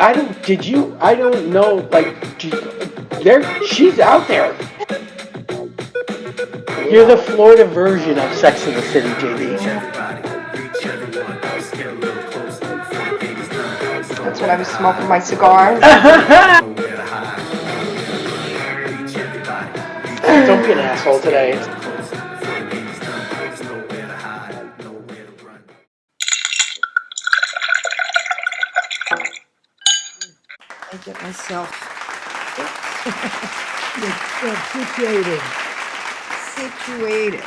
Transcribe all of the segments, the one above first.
I don't know, like, she's out there. You're the Florida version of Sex in the City, JD. That's when I was smoking my cigars. Don't be an asshole today. I get myself situated.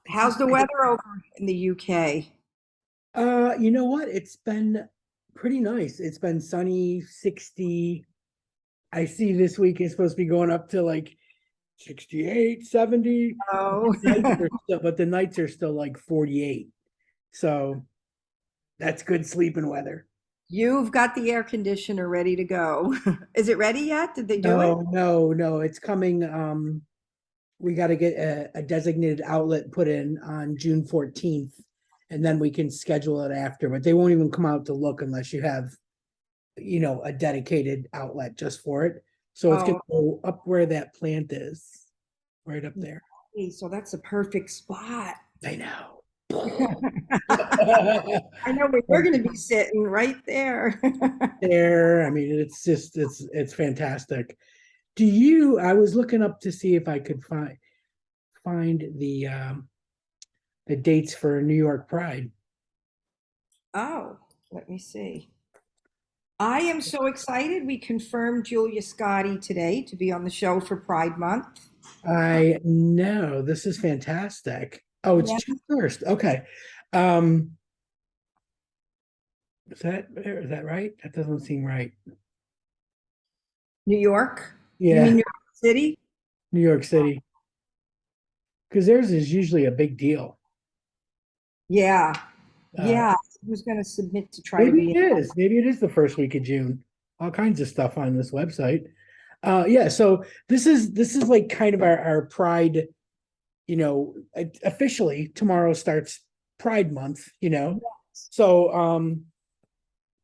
How's the weather over in the UK? You know what? It's been pretty nice. It's been sunny, 60. I see this week is supposed to be going up to like 68, 70. Oh, But the nights are still like 48. So that's good sleeping weather. you've got the air conditioner ready to go. Is it ready yet? Did they do it? No, it's coming. We got to get a designated outlet put in on June 14th, and then we can schedule it after. But they won't even come out to look unless you have, a dedicated outlet just for it. So it's Oh, gonna go up where that plant is, right up there. so that's a perfect spot. I know. I know where you're going to be sitting right there. There, I mean, it's fantastic. I was looking up to see if I could find the dates for New York Pride. Oh, let me see. I am so excited. We confirmed Julia Scotti today to be on the show for Pride Month. I know this is fantastic. Oh, it's Yeah. June 1st. Okay. Um, is that right? That doesn't seem right. New York? You mean Yeah, New York City? New York City. Because theirs is usually a big deal. Yeah. Uh, Yeah. Who's going to submit to try to maybe be it in? is. Maybe it is the first week of June. All kinds of stuff on this website. Yeah, so this is like kind of our Pride, officially tomorrow starts Pride Month. So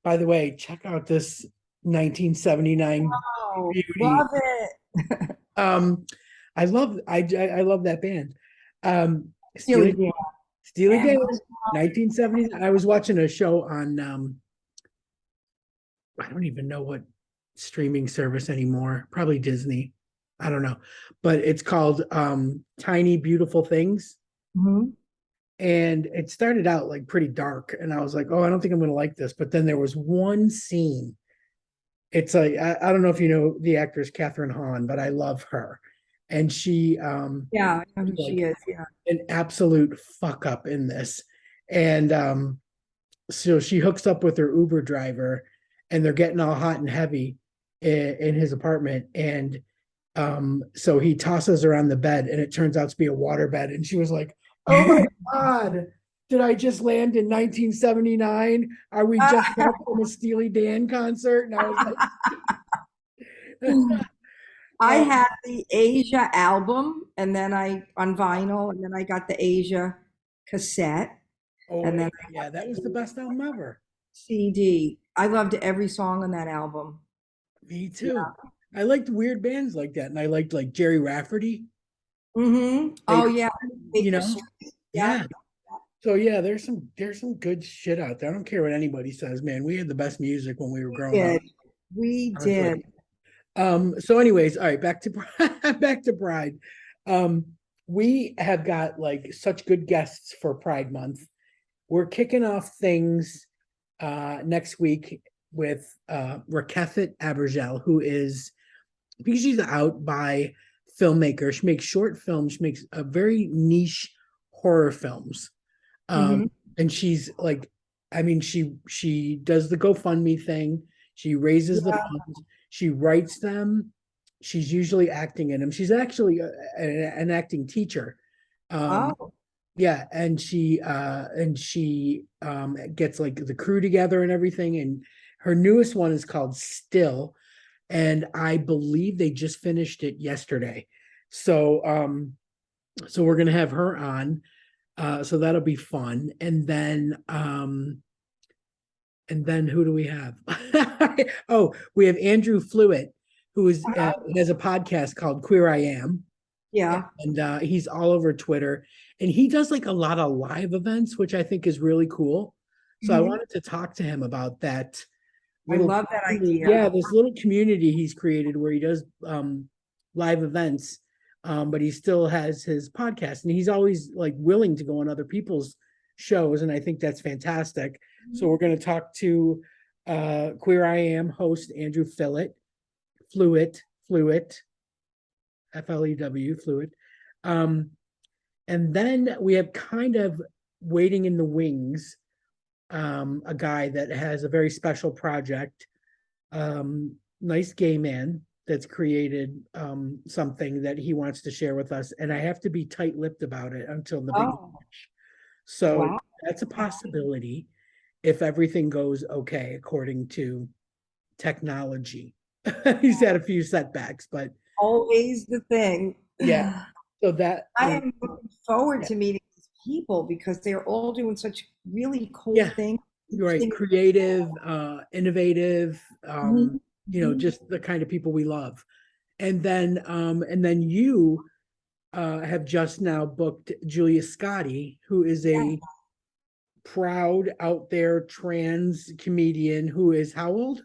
by the way, check out this 1979 Oh, beauty. love it. Um I love that band. Steely Steely Dan. Steely And Dan, 1970. I was watching a show on I don't even know what streaming service anymore. Probably Disney. I don't know. But it's called Tiny Beautiful Things. Mhm. And it started out like pretty dark. And I was like, oh, I don't think I'm gonna like this. But then there was one scene. It's like I don't know if you know the actress Catherine Hahn, but I love her. And she Yeah, I know who she like is. Yeah. an absolute fuck up in this. And so she hooks up with her Uber driver and they're getting all hot and heavy in his apartment. And so he tosses her on the bed and it turns out to be a water bed. And she was like, oh my God, did I just land in 1979? Are we just back from a Steely Dan concert? And I was like, I uh, had the Asia album and then I on vinyl and then I got the Asia cassette and oh then I yeah, got that was the the best album ever. CD. I loved every song on that album. Me too. Yeah. I liked weird bands like that. And I liked like Jerry Rafferty. Oh Baker, yeah. you Baker know? Street. Yeah. Yeah. So yeah, there's some good shit out there. I don't care what anybody says, man. We had the best music when we were We growing up, did. We honestly. did. So anyways, all right, back to back to Pride. Um, we have got like such good guests for Pride Month. We're kicking off things next week with Rakefet Abergel, who is because she's out by filmmaker. She makes short films, she makes a very niche horror films. Um, Hmm. and she's like, I mean, she does the GoFundMe thing. She raises the Yeah. funds. She writes them. She's usually acting in them. She's actually an acting teacher. Um, Oh, yeah, and she gets like the crew together and everything. And her newest one is called Still, and I believe they just finished it yesterday. So we're gonna have her on. So that'll be fun. And then And then who do we have? Oh, we have Andrew Flewitt, who is has a podcast called Queer I Am, Yeah. and he's all over Twitter, and he does like a lot of live events, which I think is really cool. So I Mhm. wanted to talk to him about that I little love that community. idea. Yeah, this little community he's created where he does live events, but he still has his podcast, and he's always like willing to go on other people's shows, and I think that's fantastic. So we're going to talk to Queer I Am host Andrew Flewitt, Flew, um, and then we have kind of waiting in the wings a guy that has a very special project, nice gay man that's created something that he wants to share with us, and I have to be tight-lipped about it until the big Oh, launch. So wow. that's a possibility if everything goes okay according to technology. He's had a few setbacks, but Always the thing. yeah. So that I is, am looking forward yeah, to meeting these people because they're all doing such really cool yeah, things. you're Each right. thing is Creative, innovative, Mhm, mhm. just the kind of people we love. And then you have just now booked Julia Scotti, who is a proud out there trans comedian who is how old?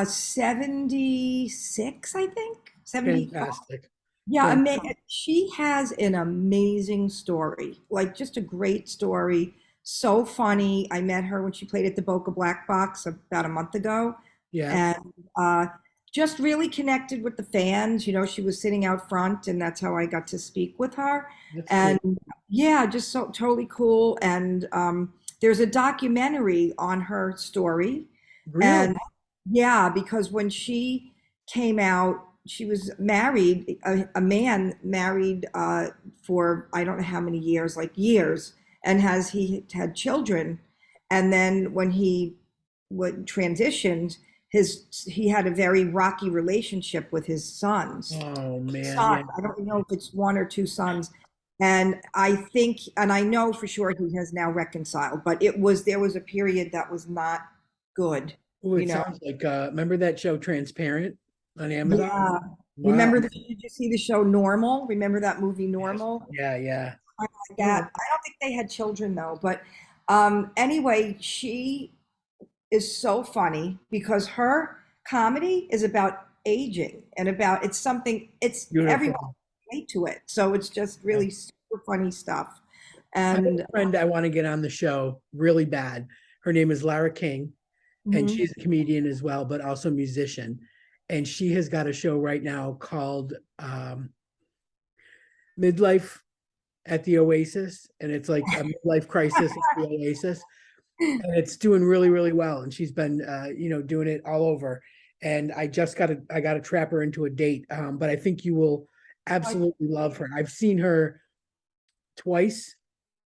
76, I think. 75. Fantastic. Yeah, Fantastic. she has an amazing story, like just a great story. So funny. I met her when she played at the Boca Black Box about a month ago, Yeah, and just really connected with the fans. You know, she was sitting out front, and that's how I got to speak with her. that's And cool. yeah, just so totally cool. And there's a documentary on her story, Really? and yeah, because when she came out, she was married, a man married for I don't know how many years, like years, and he had children. And then when he would transitioned, he had a very rocky relationship with his sons. Oh man, Son, yeah. I don't know if it's one or two sons. And I think, and I know for sure he has now reconciled, but there was a period that was not good, Oh, you it know. sounds like remember that show Transparent on Amazon? Yeah. Wow. Did you see the show Normal? Remember that movie Yes. Normal? Yeah, yeah. Kind of like that. Oh, I don't think they had children though, but anyway, she is so funny because her comedy is about aging and about it's everyone beautiful. can relate to it. So it's just Yeah. really super funny stuff. I have And a friend I want to get on the show really bad. Her name is Lara King, and mhm. she's a comedian as well, but also a musician. And she has got a show right now called Midlife at the Oasis, and it's like a midlife crisis at the Oasis, and it's doing really, really well. And she's been, doing it all over. And I got to trap her into a date. But I think you will absolutely love her. I've seen her twice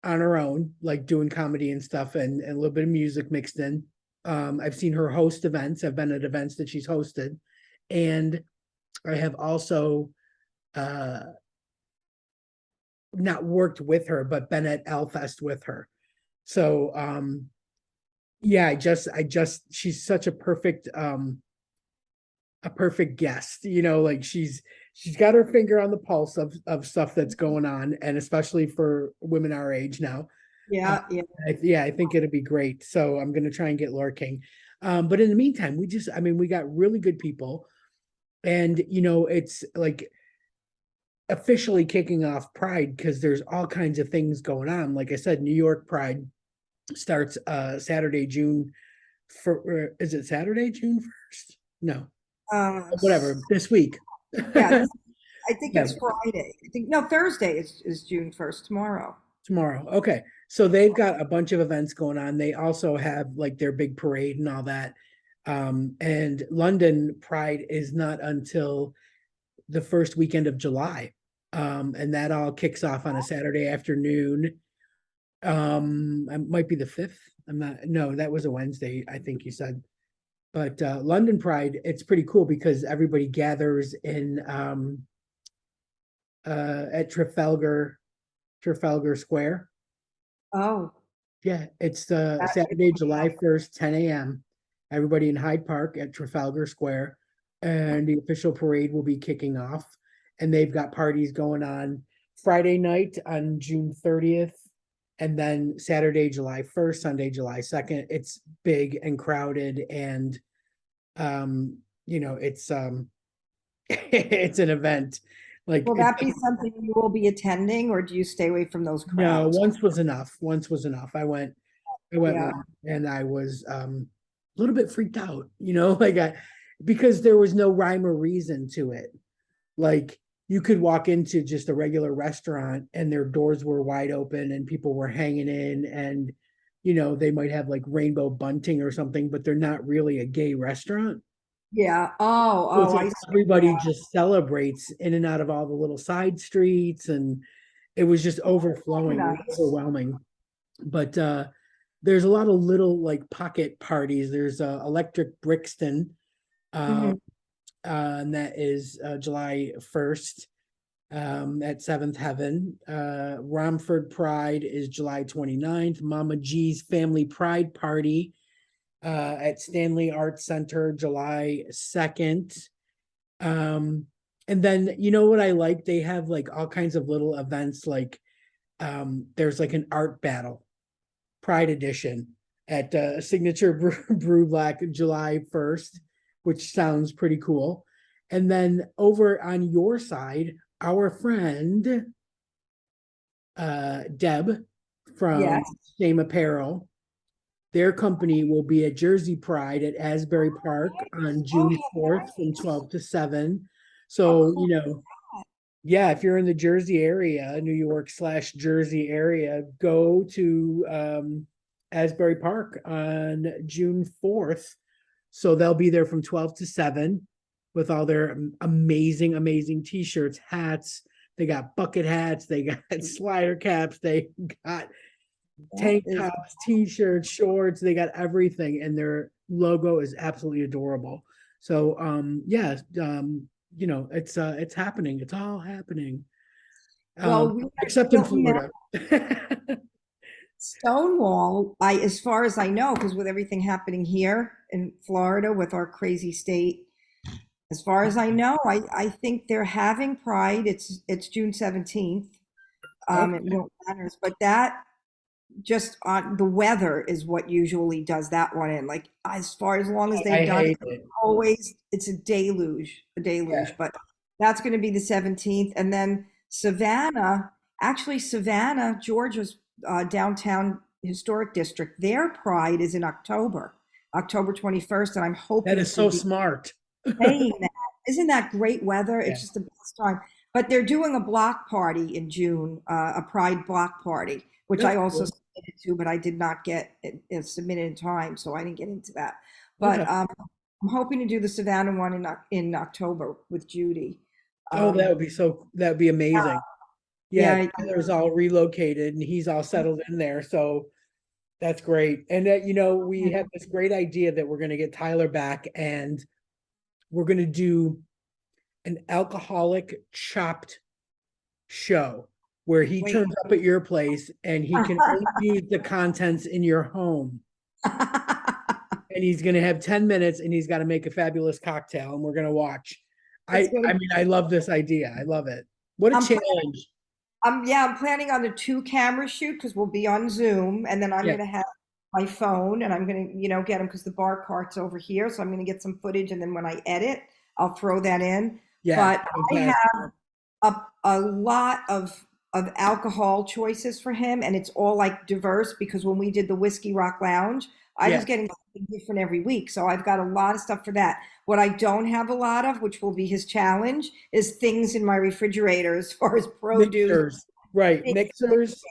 on her own, like doing comedy and stuff, and a little bit of music mixed in. I've seen her host events. I've been at events that she's hosted, and I have also uh, not worked with her, but been at Alfest with her. So yeah, she's such a perfect guest, like she's got her finger on the pulse of stuff that's going on, and especially for women our age now. uh, Yeah, yeah. yeah, I think it'll be great, so I'm going to try and get lurking. But in the meantime, we got really good people, and it's like officially kicking off Pride because there's all kinds of things going on. Like I said, New York Pride starts Saturday, June for is it Saturday, June 1st? No, Uh, whatever, this week. yeah, I think Yeah, it's Friday. I think no, Thursday is June 1st, tomorrow. tomorrow. Okay. So they've got a bunch of events going on. They also have like their big parade and all that. And London Pride is not until the first weekend of July. And that all kicks off on a Saturday afternoon. It might be the 5th. I'm not, no, that was a Wednesday, I think you said. But London Pride, it's pretty cool because everybody gathers in at Trafalgar Square. Oh, Yeah, it's the That should Saturday, be July 1st, 10 a.m. Everybody in Hyde Park at Trafalgar Square. And the official parade will be kicking off. And they've got parties going on Friday night on June 30th. And then Saturday, July 1st, Sunday, July 2nd. It's big and crowded. And it's it's an event. Like Will that be something you will be attending, or do you stay away from those no, crowds? once was enough. Once was enough. I went Yeah. once and I was a little bit freaked out, like because there was no rhyme or reason to it. Like you could walk into just a regular restaurant and their doors were wide open and people were hanging in and they might have like rainbow bunting or something, but they're not really a gay restaurant. Yeah. So it's I like see. everybody Yeah. just celebrates in and out of all the little side streets and it was just overflowing. It was Nice. overwhelming. But there's a lot of little like pocket parties. There's Electric Brixton, uh, Mhm. and that is July 1st at Seventh Heaven. Romford Pride is July 29th. Mama G's Family Pride Party at Stanley Arts Center, July 2nd. Um, and then you know what I like? They have like all kinds of little events like there's like an art battle Pride Edition at Signature Brew Black July 1st, which sounds pretty cool. And then over on your side, our friend Deb from Yes. Same Apparel, their company will be at Jersey Pride at Asbury Park on June Okay. 4th from 12 to 7. Oh, So, cool. yeah, if you're in the Jersey area, New York/Jersey area, go to Asbury Park on June 4th. So they'll be there from 12 to 7 with all their amazing, amazing t-shirts, hats. They got bucket hats, they got slider caps, they got That tank is tops, t-shirts, shorts, they got everything, and their logo is absolutely adorable. So yeah, it's happening. It's all happening. well. We have Except in Hilton Florida. Stonewall, as far as I know, because with everything happening here in Florida with our crazy state, as far as I know, I think they're having Pride. It's June 17th. It Okay. won't matter, but that just on the weather is what usually does that one in. Like as far as long as I they've done hate it, it. always it's a Yeah. deluge. But that's going to be the 17th, and then Savannah, Georgia's downtown historic district. Their Pride is in October 21st, and I'm That hoping is to so be smart. saying that. Isn't that great weather? Yeah. It's just the best time. But they're doing a block party in June, a Pride block party, which That's I also cool. submitted to, but I did not get it submitted in time, so I didn't get into that. Okay. But I'm hoping to do the Savannah one in October with Judy. Oh, Um, that would be amazing. Yeah, yeah, Tyler's all relocated and he's all settled in there. So that's great. And we have this great idea that we're gonna get Tyler back and we're gonna do an alcoholic chopped show where he wait. turns up at your place and he can only use the contents in your home. And he's gonna have 10 minutes and he's got to make a fabulous cocktail and we're gonna watch. It's I gonna. mean, I love this idea. I love it. What a I'm challenge. I'm planning on the two camera shoot because we'll be on Zoom, and then I'm Yeah, gonna have my phone, and I'm gonna get them because the bar cart's over here, so I'm gonna get some footage, and then when I edit, I'll throw that in. yeah, But I fantastic. have a lot of alcohol choices for him, and it's all like diverse because when we did the Whiskey Rock Lounge, I was Yeah, getting something different every week. So I've got a lot of stuff for that. What I don't have a lot of, which will be his challenge, is things in my refrigerator as far as produce. mixers, right? Mixers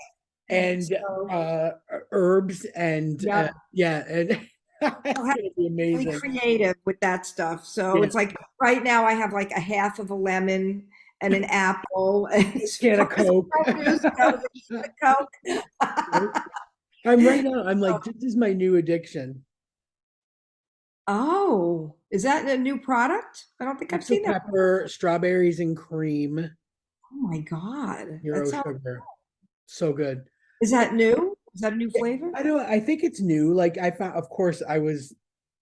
and So herbs and yeah, yeah, and I'll it's have gonna be to be amazing. creative with that stuff. So Yeah, it's like right now I have like a half of a lemon and an apple and as can of far as Coke. produce goes, a Right? Coke. I'm right now. I'm like, this is my new addiction. Oh, is that a new product? I don't think I've Dr. seen that. Pepper, strawberries and cream, Oh my God. That zero sounds, sugar. So good. is that new? Is that a new Yeah, flavor? I think it's new. Like I found, of course, I was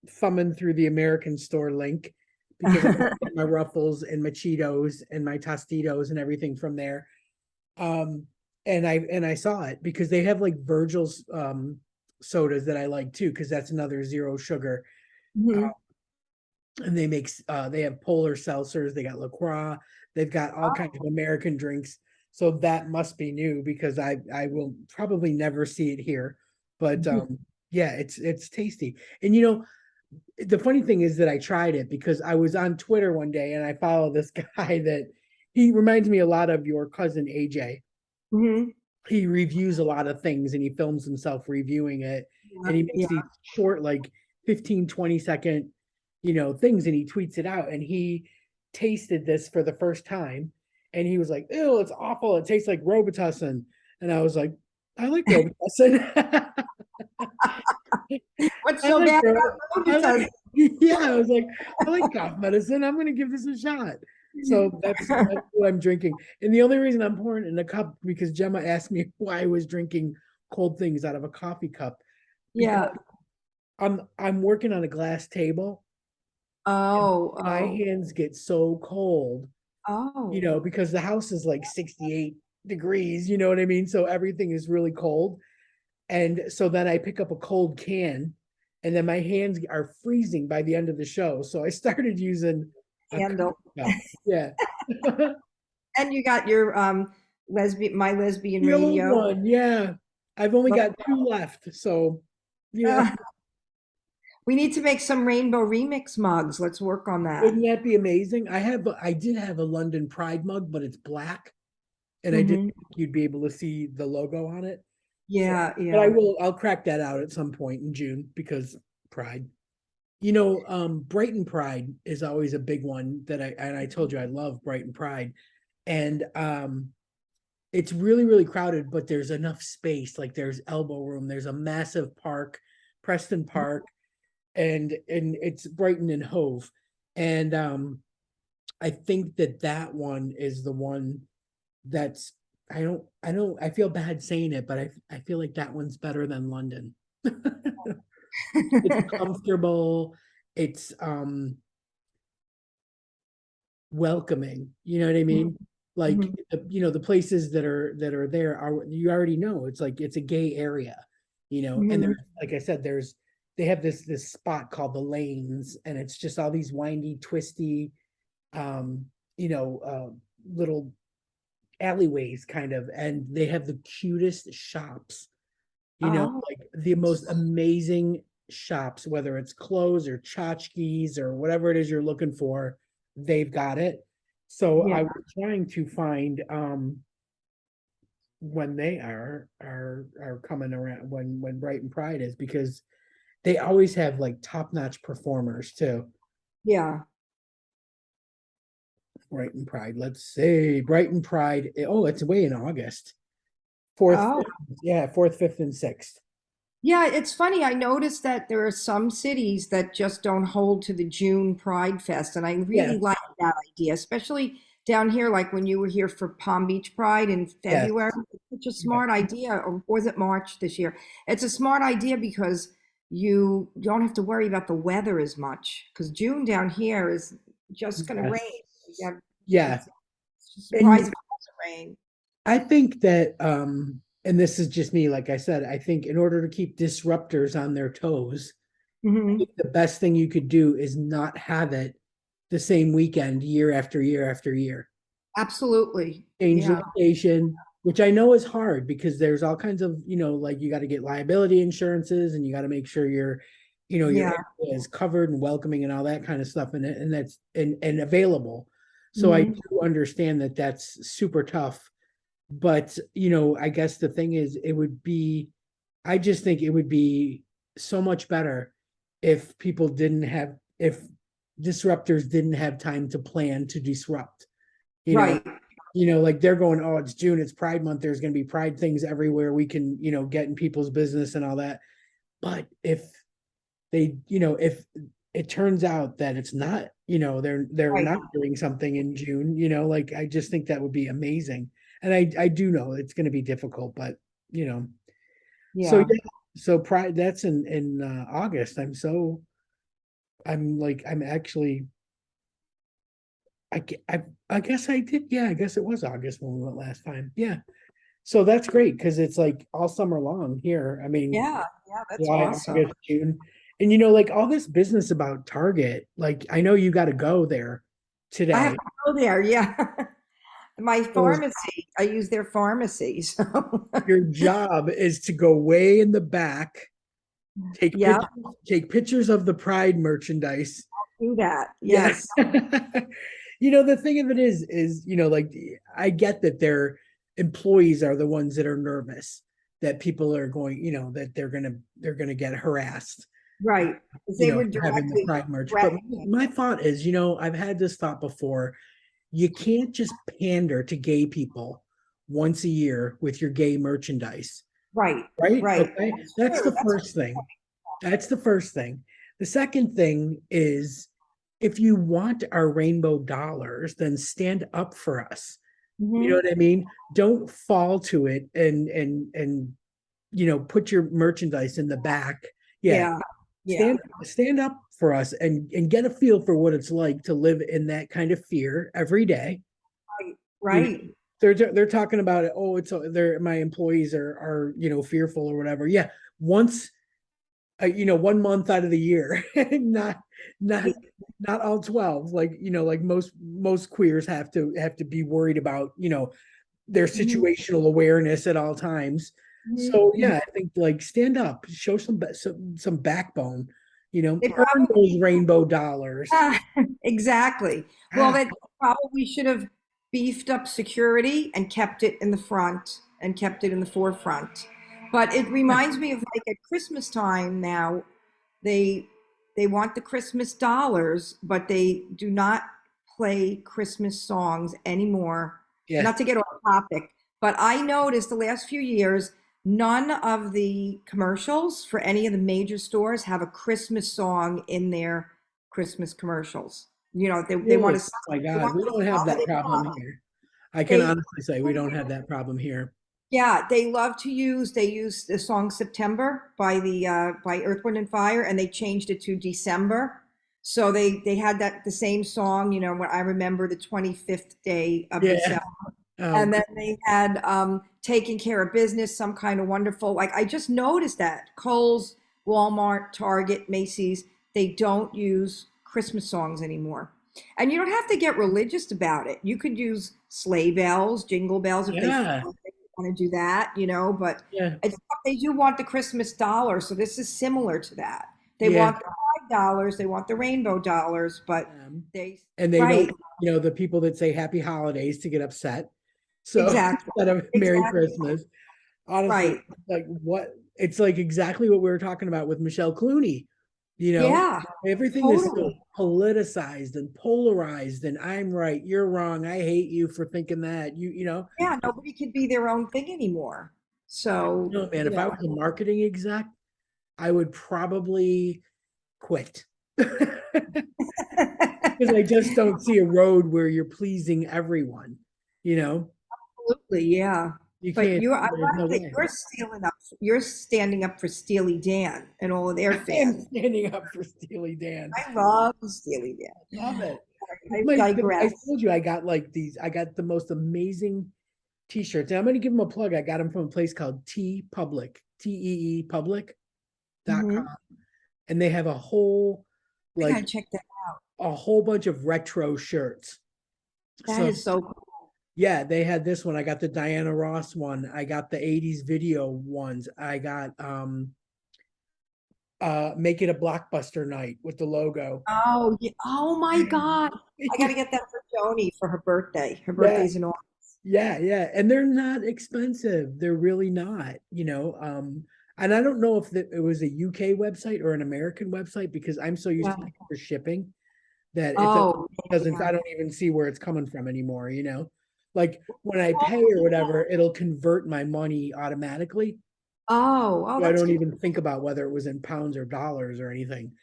thumbing through the American store link because I get my Ruffles and my Cheetos and my Tostitos and everything from there. Um, and I saw it because they have like Virgil's sodas that I like too, because that's another zero sugar. Uh, Mhm. and they have polar seltzers, they got LaCroix, they've got all kinds of American drinks. So that must be new because I will probably never see it here. But yeah, it's tasty. And the funny thing is that I tried it because I was on Twitter one day and I follow this guy that he reminds me a lot of your cousin AJ. Mhm. He reviews a lot of things and he films himself reviewing it, and he makes Yeah, these short, like 15-20 second things, and he tweets it out, and he tasted this for the first time and he was like, ew, it's awful, it tastes like Robitussin. And I was like, I like Robitussin. what's I so like bad Ro- about I Robitussin? like yeah, I was like, I like cough medicine. I'm gonna give this a shot. So that's what I'm drinking. And the only reason I'm pouring it in a cup because Gemma asked me why I was drinking cold things out of a coffee cup. Because Yeah. I'm working on a glass table and Oh, my oh, hands get so cold, oh. because the house is like 68 degrees, you know what I mean? So everything is really cold. And so then I pick up a cold can, and then my hands are freezing by the end of the show. So I started using a coffee Handle. cup. Yeah. And you got your lesbian, my lesbian The old radio. one. Yeah. I've only Look, got two left. So yeah. uh, we need to make some rainbow remix mugs. Let's work on that. Wouldn't that be amazing? I did have a London Pride mug, but it's black. And I didn't Hmm. think you'd be able to see the logo on it. So, Yeah, but yeah. I'll crack that out at some point in June because Pride. Brighton Pride is always a big one and I told you I love Brighton Pride. And it's really, really crowded, but there's enough space. Like there's elbow room, there's a massive park, Preston Park, and it's Brighton and Hove. And I think that one is the one that's I feel bad saying it, but I feel like that one's better than London. It's comfortable, it's welcoming, you know what I mean? Like Mhm. the places that are there are, you already know, it's like it's a gay area, and Mhm. there's, like I said, they have this spot called the lanes, and it's just all these windy, twisty, um you know little alleyways kind of, and they have the cutest shops, Oh, like the most amazing shops, whether it's clothes or tchotchkes or whatever it is you're looking for, they've got it. So yeah. I was trying to find when they are coming around, when Brighton Pride is, because they always have like top-notch performers too. Yeah. Brighton Pride, let's see, Brighton Pride, oh, it's way in August. Fourth, Oh, yeah, fourth, fifth, and sixth. yeah. It's funny. I noticed that there are some cities that just don't hold to the June Pride Fest, and I Yeah, really like that idea, especially down here, like when you were here for Palm Beach Pride in yeah, February. It's such a yeah. smart idea, or was it March this year? It's a smart idea because you don't have to worry about the weather as much, because June down here is just going to Yes. rain. Yeah, Yeah. it's a surprise And if it doesn't rain. I think that, and this is just me, like I said, I think in order to keep disruptors on their toes, I Hmm. think the best thing you could do is not have it the same weekend year after year after year. Absolutely. Change the Yeah. location, which I know is hard because there's all kinds of, like you got to get liability insurances, and you got to make sure your Yeah. area is covered and welcoming and all that kind of stuff, and that's and available. So I Mhm. do understand that that's super tough. But, I guess the thing is, I just think it would be so much better if disruptors didn't have time to plan to disrupt, you know, Right. like they're going, oh, it's June, it's Pride Month, there's going to be Pride things everywhere. We can, get in people's business and all that. But if it turns out that it's not, they're Right. not doing something in June, like I just think that would be amazing. And I do know it's going to be difficult, but you know, So Yeah. yeah, so Pride, that's in August. I'm actually I guess I did. Yeah, I guess it was August when we went last time. Yeah. So that's great because it's like all summer long here. I mean, Yeah. Yeah. That's July, awesome. August, June. And like all this business about Target, like I know you got to go there I have today. to go there. Yeah. My So pharmacy, I use their pharmacy. So, your job is to go way in the back, take yeah, pictures, take pictures of the Pride merchandise. do that. Yeah. Yes. The thing of it is, like I get that their employees are the ones that are nervous that people are going, that they're gonna get harassed, Right. 'Cause they would for having the directly Pride merch. But threaten. my thought is, I've had this thought before. You can't just pander to gay people once a year with your gay merchandise, Right. right? Right. Okay. That's That's true. the That's first thing. That's the first thing. The second thing is if you want our rainbow dollars, then stand up for us. You know hmm what I mean? Don't fall to it and put your merchandise in the back. Yeah. Yeah. Yeah. Stand up for us and get a feel for what it's like to live in that kind of fear every day. Right. You know, Right. they're talking about it. Oh, they're my employees are fearful or whatever. Yeah, once 1 month out of the year, not not not all 12. Like like most queers have to be worried about their Mhm. situational awareness at all times. Mhm. So Mhm. yeah, I think like stand up, show some backbone. They Earn probably those rainbow dollars. Ah, exactly. Well, Ah, they probably should have beefed up security and kept it in the front and kept it in the forefront. But it yeah, reminds me of like at Christmas time now, they they want the Christmas dollars, but they do not play Christmas songs anymore. yeah, Not to get off topic, but I noticed the last few years, none of the commercials for any of the major stores have a Christmas song in their Christmas commercials. They want really. to Oh my they God, want we those don't have that holiday problem songs. here. I can They honestly say we don't have that problem here. yeah, they use the song September by the by Earth, Wind and Fire, and they changed it to December. So they had that the same song, when I remember the 25th day of Yeah. December. Oh, And then they had taking care of business, some kind of wonderful, like I just noticed that Kohl's, Walmart, Target, Macy's, they don't use Christmas songs anymore. And you don't have to get religious about it. You could use sleigh bells, jingle bells if they yeah, want to do that, but yeah, they do want the Christmas dollar. So this is similar to that. They yeah. want the $5, they want the rainbow dollars, but they, And they don't, right, the people that say happy holidays to get upset. So exactly, instead of Merry exactly, Christmas, honestly, right. like it's like exactly what we were talking about with Michelle Clooney. You know, Yeah, everything is so totally. politicized and polarized, and I'm right, you're wrong. I hate you for thinking that. Yeah, nobody can be their own thing anymore. So, No, man, if I was a marketing exec, I would probably quit. Because I just don't see a road where you're pleasing everyone. You know, absolutely, yeah. you But can't, I there's no love that way. you're standing up for Steely Dan and all of their I am fans. standing up for Steely Dan. I love Steely Love Dan. it. I I digress. told you I got the most amazing t-shirts. And I'm gonna give them a plug. I got them from a place called T Public, TEE Public.com. Hmm And they have I gotta like check that. a whole bunch of retro shirts. That So is so cool. yeah, they had this one. I got the Diana Ross one. I got the 80s video ones. I got Make It a Blockbuster Night with the logo. Oh, yeah. Oh my God. I gotta get that for Joni for her birthday. Her Yeah, birthday's in August. yeah. And they're not expensive. They're really not, and I don't know if it was a UK website or an American website because I'm so used Yeah. to paying for shipping that it Oh, doesn't, yeah. I don't even see where it's coming from anymore. Like when I pay or whatever, it'll convert my money automatically. Oh, So I that's don't good. even think about whether it was in pounds or dollars or anything.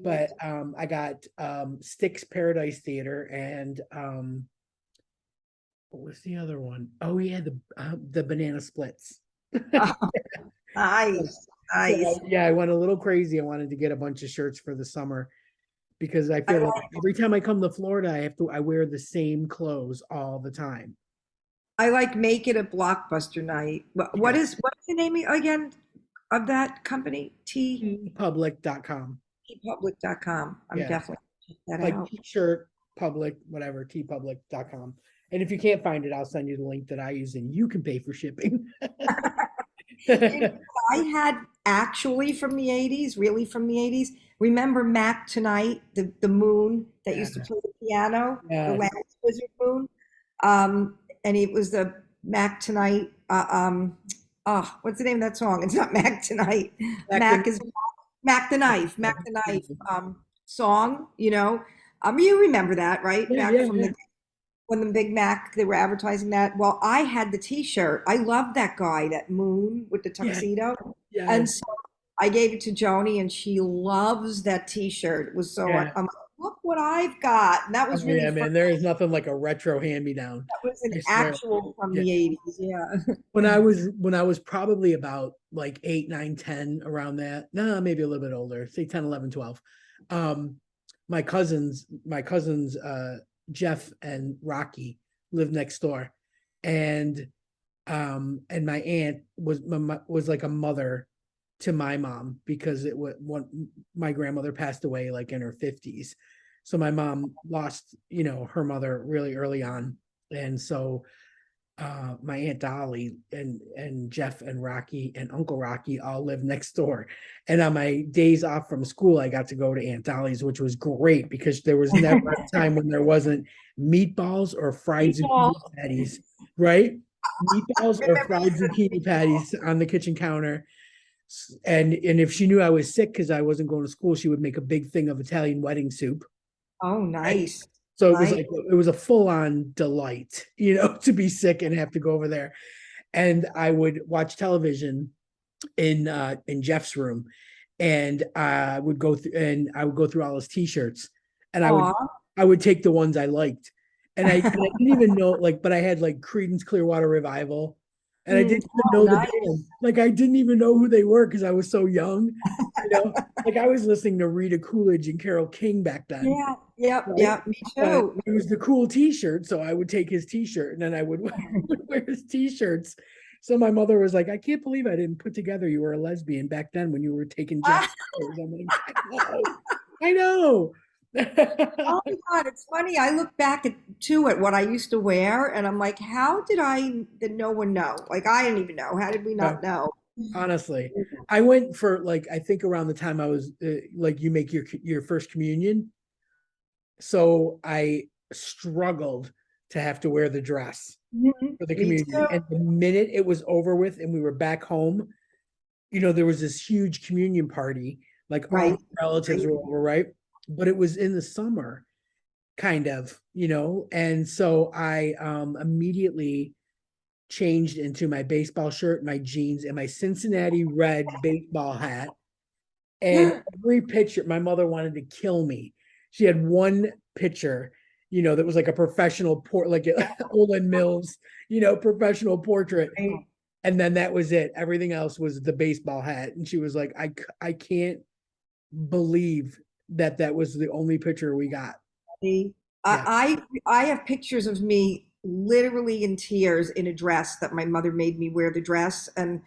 But I got Styx Paradise Theater and what was the other one? Oh yeah, the banana splits. Nice, nice. So yeah, I went a little crazy. I wanted to get a bunch of shirts for the summer because I feel like every time I come to Florida, I wear the same clothes all the time. I like make it a blockbuster night. Yeah. What's the name again of that company? Public.com. Tpublic.com. I'm Yeah. definitely check that Like out. t-shirt public, whatever, tpublic.com. And if you can't find it, I'll send you the link that I use and you can pay for shipping. You know, I had actually from the 80s, really from the 80s. Remember Mac Tonight, the moon that Yeah. used to play the piano, the Yes. Lance Wizard moon. And it was the Mac Tonight. Oh, what's the name of that song? It's not Mac Tonight. Back then. Mac is Mac the Knife, Mac the Knife song, you know. You remember that, right? Yeah, Back yeah, from yeah. the when the Big Mac, they were advertising that. Well, I had the t-shirt. I love that guy, that moon with the Yeah. tuxedo. Yes. And so I gave it to Joni and she loves that t-shirt. It was so Yeah. I'm like, look what I've got. And that Oh was really yeah, fun. man. There is nothing like a retro hand-me-down. That was an I swear. actual from Yeah. the 80s. Yeah. When I was probably about like 8, 9, 10, around that. No, maybe a little bit older, say 10, 11, 12. Um, my cousins Jeff and Rocky lived next door. And my aunt was like a mother to my mom because it was one my grandmother passed away like in her 50s. So my mom lost, her mother really early on. And so my aunt Dolly and Jeff and Rocky and Uncle Rocky all live next door. And on my days off from school, I got to go to Aunt Dolly's, which was great because there was never a time when there wasn't meatballs or fried Meatball. zucchini patties, right? Meatballs or Remember you fried said zucchini meatball. patties on the kitchen counter. And if she knew I was sick because I wasn't going to school, she would make a big thing of Italian wedding soup. Oh, Right? nice. So it was Nice. like it was a full-on delight, to be sick and have to go over there. And I would watch television in Jeff's room, and I would go through all his t-shirts, and Aw. I would take the ones I liked. And I didn't even know, like, but I had like Creedence Clearwater Revival, and I didn't even Oh, know the nice. band. Like I didn't even know who they were because I was so young, you know. Like I was listening to Rita Coolidge and Carole King back then, Yeah, yep, right? yep, me But too. it was the cool t-shirt, so I would take his t-shirt and then I would wear his t-shirts. So my mother was like, I can't believe I didn't put together you were a lesbian back then when you were taking Jeff's photos. I'm like, I know. Oh my God, it's funny. I look back at what I used to wear, and I'm like, how did no one know? Like, I didn't even know. How did we Yeah, not know? honestly, I went for like I think around the time I was like you make your first communion, so I struggled to have to wear the dress for the Me communion. too. And the minute it was over with and we were back home, there was this huge communion party, like all Right, my relatives right. were over, right? But it was in the summer, kind of, and so I immediately changed into my baseball shirt, my jeans, and my Cincinnati red baseball hat. And every picture, my mother wanted to kill me. She had one picture, that was like a professional like Olin Mills, professional portrait. Right. And then that was it. Everything else was the baseball hat. And she was like, I can't believe that was the only picture we got. See, Yeah. I have pictures of me literally in tears in a dress that my mother made me wear the dress and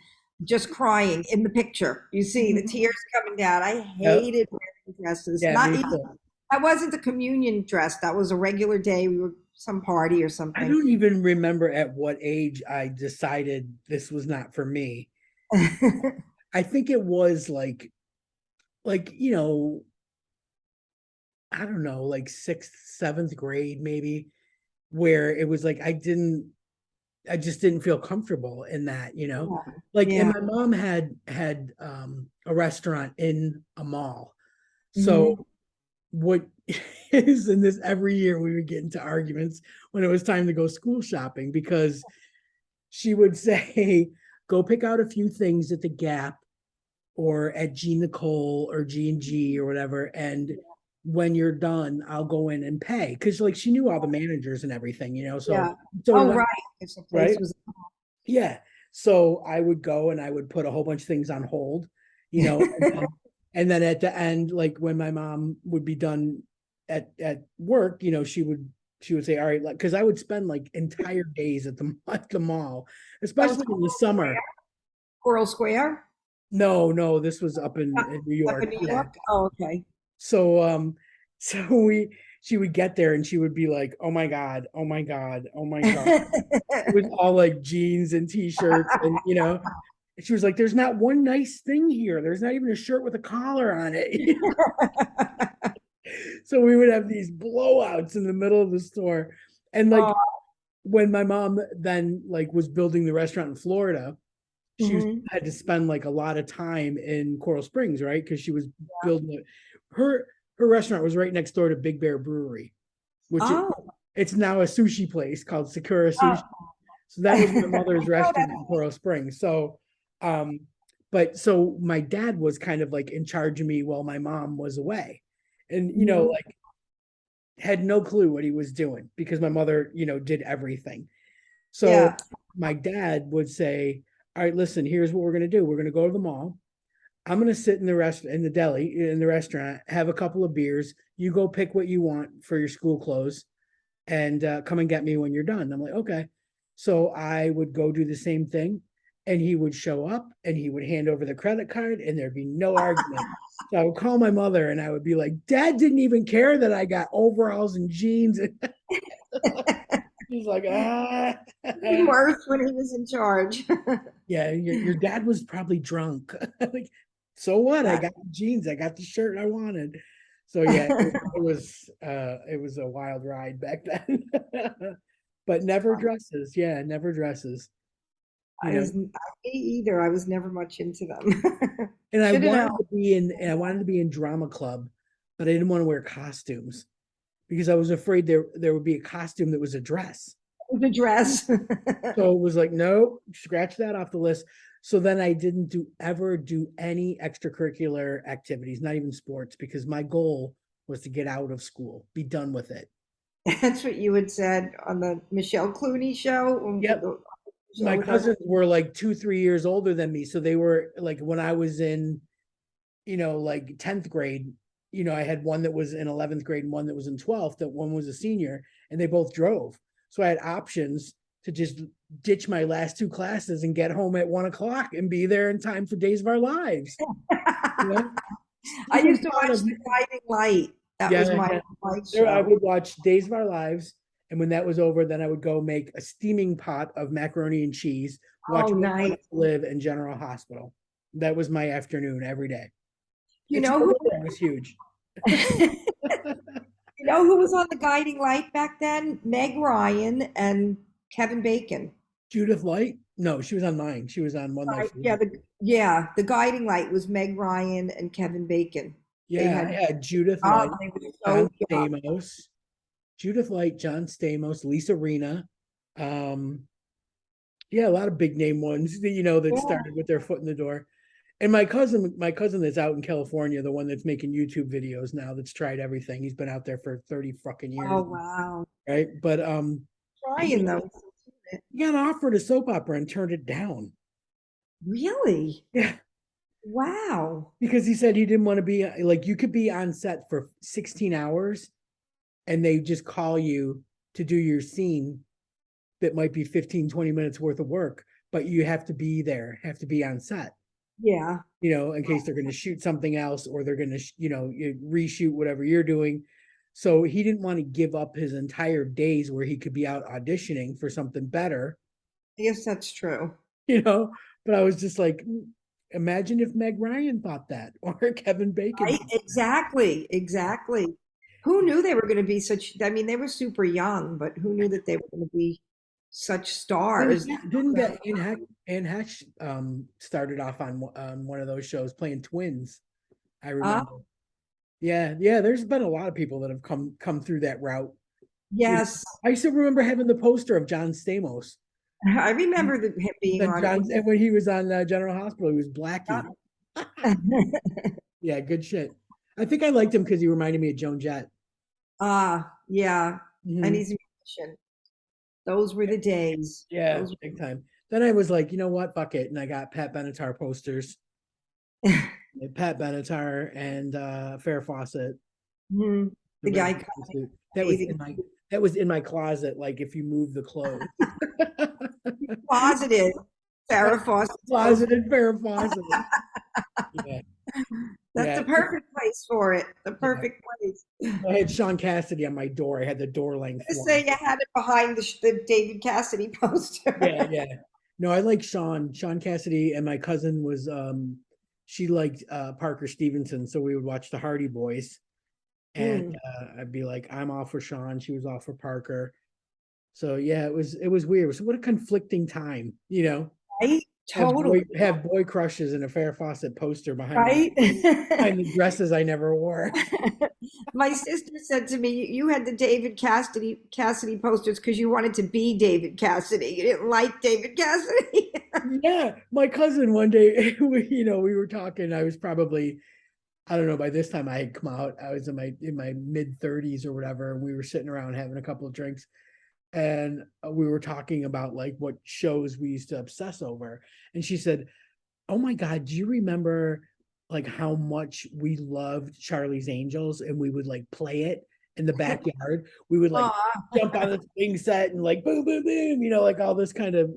just crying in the picture. You see the tears coming down. I Yep. hated wearing dresses. Yeah, Not me even too. that wasn't the communion dress. That was a regular day. We were some party or I something. don't even remember at what age I decided this was not for me. I think it was like, I don't know, like sixth, seventh grade, maybe, where it was like I just didn't feel comfortable in that. Yeah. Like, and Yeah. my mom had a restaurant in a mall. So Mhm. what is in this every year we would get into arguments when it was time to go school shopping because she would say, go pick out a few things at the Gap or at G Nicole or G&G or whatever. And when you're done, I'll go in and pay. Cause like she knew all the managers and everything, so Yeah. so Oh, what, right. If the place right? was Yeah. So I would go and I would put a whole bunch of things on hold, you know, and then at the end, like when my mom would be done at work, you know, she would say, all right, like, because I would spend like entire days at the at the mall, That was especially in the summer. Coral Square No, no, this was in New up in York. New Yeah. York. Oh, okay. So so she would get there and she would be like, oh my God, oh my God, oh my God. It was all like jeans and t-shirts and you know, she was like, there's not one nice thing here. There's not even a shirt with a collar on it. So we would have these blowouts in the middle of the store. And like Oh, when my mom then like was building the restaurant in Florida, she mhm. had to spend like a lot of time in Coral Springs, right? Because she was building it. Her restaurant was right next door to Big Bear Brewery, which Oh, it's now a sushi place called Sakura oh. Sushi. So that was my mother's Oh, restaurant in Coral Springs. So um but so my dad was kind of like in charge of me while my mom was away. And you know, mhm. like had no clue what he was doing because my mother, you know, did everything. So Yeah. my dad would say, all right, listen, here's what we're going to do. We're going to go to the mall. I'm going to sit in the in the deli, in the restaurant, have a couple of beers. You go pick what you want for your school clothes and come and get me when you're done. I'm like, okay. So I would go do the same thing and he would show up and he would hand over the credit card and there'd be no argument. So I would call my mother and I would be like, Dad didn't even care that I got overalls and jeans. She's like, ah. Even worse when he was in charge. Yeah, your dad was probably drunk. Like, so what? I Uh, got the jeans, I got the shirt I wanted. So yeah, it was a wild ride back then. But never dresses. Yeah, never dresses. You know, me either. I was never much into them. and Should have known. I wanted to be in drama club, but I didn't want to wear costumes because I was afraid there would be a costume that was a dress. The dress. So it was like, no, scratch that off the list. So then I didn't ever do any extracurricular activities, not even sports, because my goal was to get out of school, be done with it. That's what you had said on the Michelle Clooney show. Yep. The show My with her. cousins were like 2, 3 years older than me. So they were like when I was in, you know, like 10th grade, you know, I had one that was in 11th grade and one that was in 12th, that one was a senior, and they both drove. So I had options to just ditch my last two classes and get home at 1 o'clock and be there in time for Days of Our Lives. You know? I Even used to thought watch of, The Guiding Light. That was yeah, my there I show. would watch Days of Our Lives. And when that was over, then I would go make a steaming pot of macaroni and cheese, Oh, watch What a nice. Life to Live in General Hospital. That was my afternoon every day. You It's know still who there. It was huge. you know who was on The Guiding Light back then? Meg Ryan and Kevin Bacon. Judith Light? No, she was on mine. She was on One Life Right. to Live. The Guiding Light was Meg Ryan and Kevin Bacon. They Yeah, I had had Judith oh, Light, they were John so young. Stamos, Judith Light, John Stamos, Lisa Rena. Um, yeah, a lot of big name ones that you know that Yeah. started with their foot in the door. And my cousin that's out in California, the one that's making YouTube videos now, that's tried everything. He's been out there for 30 fucking Oh years, wow. right? But Trying he, though. he got offered a soap opera and turned it down. Really? Yeah, Wow. because he said he didn't want to be like you could be on set for 16 hours and they just call you to do your scene that might be 15, 20 minutes worth of work, but you have to be there, have to be on set, Yeah. you know, in case they're going to shoot something else or they're going to, you know, reshoot whatever you're doing. So he didn't want to give up his entire days where he could be out auditioning for something better, I guess that's true. you know. But I was just like, imagine if Meg Ryan thought that or Kevin Bacon. Right? Exactly. Exactly. Who knew they were going to be such, I mean, they were super young, but who knew that they were going to be such stars? Didn't get Anne Hesh started off on one of those shows playing twins. I Uh, remember. Yeah, yeah. There's been a lot of people that have come through that route. You know, yes. I still remember having the poster of John Stamos. I remember him being Then on it. John, and when he was on General Hospital, he was Blackie. Yeah, good shit. I think I liked him because he reminded me of Joan Jett. Yeah. And Mhm. he's a musician. Those were the days. Yeah, Those big time. then I was like, you know what, fuck it, and I got Pat Benatar posters, Pat Benatar and Farrah Fawcett, Mhm. the The red guy suit. That was in my closet. Like if you move the clothes, closeted Farrah Fawcett's poster. closeted Farrah Fawcett. Yeah, That's yeah, the perfect place for it. The yeah. perfect place. I had Sean Cassidy on my door. I had the door length To one. say you had it behind the David Cassidy poster. Yeah, yeah. No, I like Sean Cassidy, and my cousin was she liked Parker Stevenson, so we would watch the Hardy Boys, and Mm, I'd be like, I'm all for Sean, she was all for Parker. So yeah, it was weird. So what a conflicting time, you know. right? Totally. Have boy crushes and a Farrah Fawcett poster Right? behind the dresses I never wore. My sister said to me, "You had the David Cassidy posters because you wanted to be David Cassidy. You didn't like David Cassidy." Yeah, my cousin one day, we were talking. I was probably, I don't know, by this time I had come out. I was in my mid 30s or whatever, and we were sitting around having a couple of drinks, and we were talking about like what shows we used to obsess over. And she said, "Oh my God, do you remember like how much we loved Charlie's Angels and we would like play it in the backyard? We would like Aw. jump on the swing set and like boom, boom, boom, like all this kind of,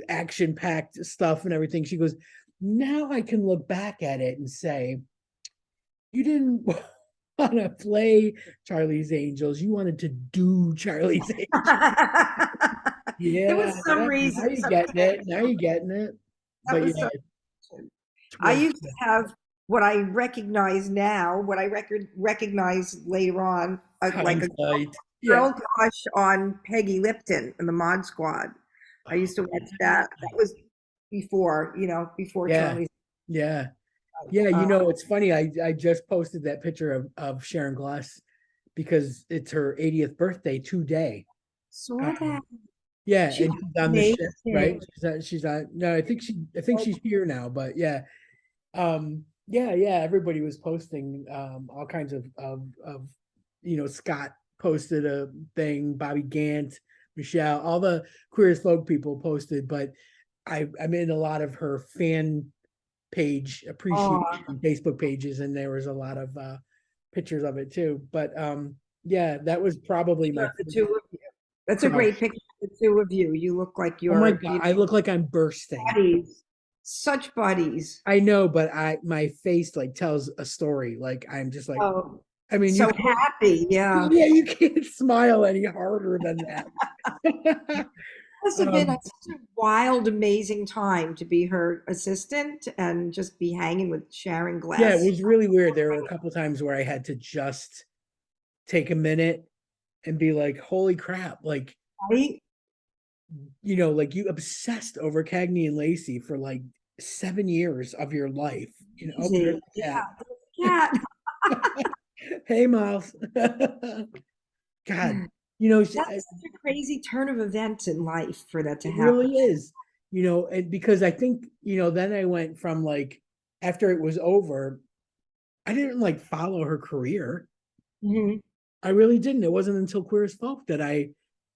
action packed stuff and everything." She goes, "Now I can look back at it and say, you didn't want to play Charlie's Angels. You wanted to do Charlie's Angels." There Yeah, was some now reason, you're some getting it. Now connection. you're getting it. That But was yeah, some. it's I real. used to have what I recognize now, what I recognize later on, like a Hindsight. Yeah. girl crush on Peggy Lipton in the Mod Squad. I Oh, used to watch yeah. that. That was before, before Yeah. Charlie's. Yeah. Yeah. Uh, It's funny. I just posted that picture of Sharon Gless because it's her 80th birthday today. saw Um, that. yeah, She and was she's on the ship, right? amazing. She's on. No, I think she's here now, but yeah. Yeah, everybody was posting all kinds of Scott posted a thing, Bobby Gant, Michelle, all the Queer as Folk people posted, but I'm in a lot of her fan page appreciation Oh, Facebook pages, and there was a lot of pictures of it too. But yeah, that was probably my the two of you. That's a crush. great picture of the two of you. You look like Oh my you're, God, I look like I'm bursting. buddies. Such buddies. I know, but my face like tells a story. Like I'm just like, Oh, I mean, you so can't, happy. Yeah. yeah, you can't smile any harder than that. Must have been um, such a wild, amazing time to be her assistant and just be hanging with Sharon yeah, it Glass. was really weird. There were a couple times where I had to just take a minute and be like, holy crap, like, Right? like you obsessed over Cagney and Lacey for like 7 years of your life. Oh, there's Easy. the cat. Yeah. Hey, Miles. God, That's such a crazy turn of events in life for that to it happen. really is, and because I think, then I went from like, after it was over, I didn't like follow her career. Mhm. I really didn't. It wasn't until Queer as Folk that I